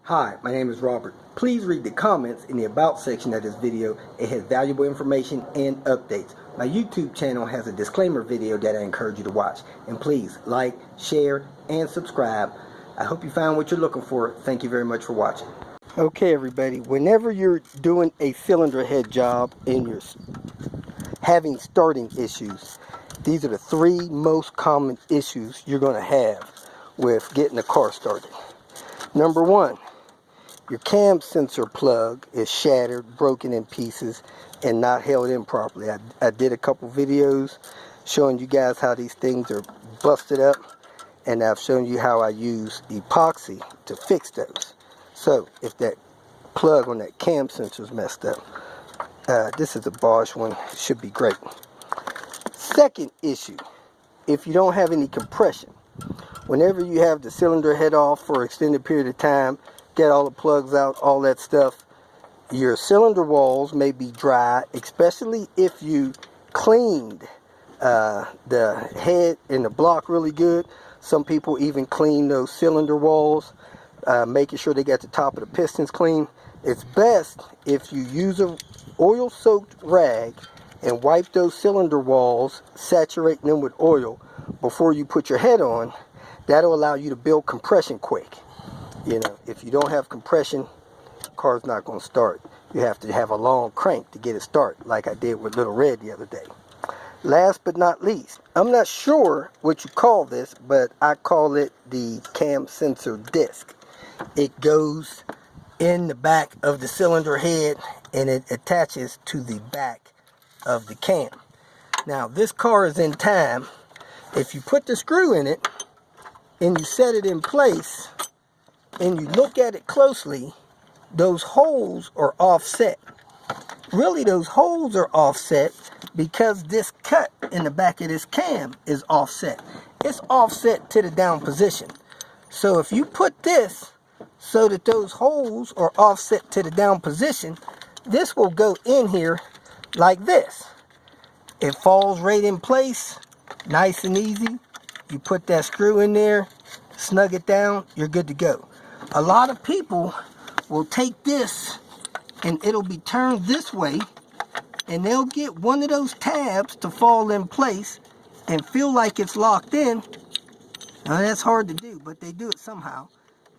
Hi, my name is Robert. Please read the comments in the About section of this video. It has valuable information and updates. My YouTube channel has a disclaimer video that I encourage you to watch. And please like, share, and subscribe. I hope you found what you're looking for. Thank you very much for watching. Okay everybody, whenever you're doing a cylinder head job and you're having starting issues, these are the three most common issues you're going to have with getting a car started. Number one, your cam sensor plug is shattered, broken in pieces, and not held in properly. I did a couple videos showing you guys how these things are busted up, and I've shown you how I use epoxy to fix those. So if that plug on that cam sensor is messed up, this is a Bosch one, it should be great. Second issue, if you don't have any compression, whenever you have the cylinder head off for an extended period of time, get all the plugs out, all that stuff, your cylinder walls may be dry, especially if you cleaned the head and the block really good. Some people even clean those cylinder walls, making sure they got the top of the pistons clean. It's best if you use an oil-soaked rag and wipe those cylinder walls, saturating them with oil before you put your head on. That'll allow you to build compression quick. You know, if you don't have compression, the car's not going to start. You have to have a long crank to get it started, like I did with Little Red the other day. Last but not least, I'm not sure what you call this, but I call it the cam sensor disc. It goes in the back of the cylinder head and it attaches to the back of the cam. Now, this car is in time. If you put the screw in it and you set it in place, and you look at it closely, those holes are offset. Really, those holes are offset because this cut in the back of this cam is offset. It's offset to the down position. So if you put this so that those holes are offset to the down position, this will go in here like this. It falls right in place, nice and easy. You put that screw in there, snug it down, you're good to go. A lot of people will take this and it'll be turned this way, and they'll get one of those tabs to fall in place and feel like it's locked in. Now that's hard to do, but they do it somehow.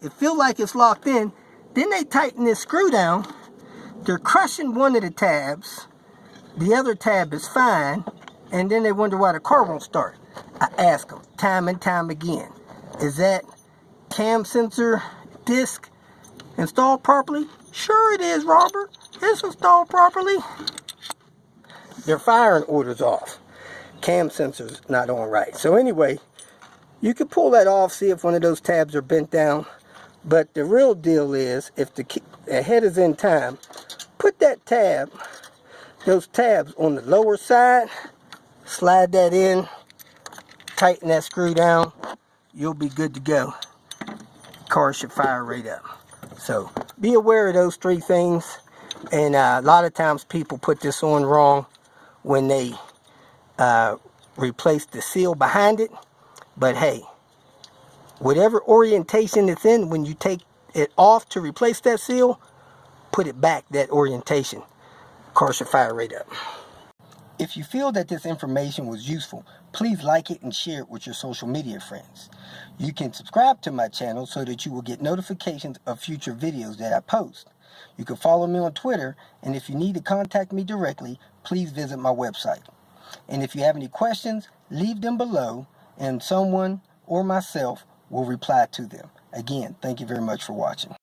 It feel like it's locked in, then they tighten this screw down. They're crushing one of the tabs, the other tab is fine, and then they wonder why the car won't start. I ask them time and time again, is that cam sensor disc installed properly? Sure it is, Robert. It's installed properly. Their firing order's off. Cam sensor's not on right. So anyway, you can pull that off, see if one of those tabs are bent down. But the real deal is, if the head is in time, put that tab, those tabs on the lower side, slide that in, tighten that screw down, you'll be good to go. Car should fire right up. So be aware of those three things. And a lot of times people put this on wrong when they replace the seal behind it. But hey, whatever orientation it's in, when you take it off to replace that seal, put it back that orientation. Car should fire right up. If you feel that this information was useful, please like it and share it with your social media friends. You can subscribe to my channel so that you will get notifications of future videos that I post. You can follow me on Twitter, and if you need to contact me directly, please visit my website. And if you have any questions, leave them below, and someone or myself will reply to them. Again, thank you very much for watching.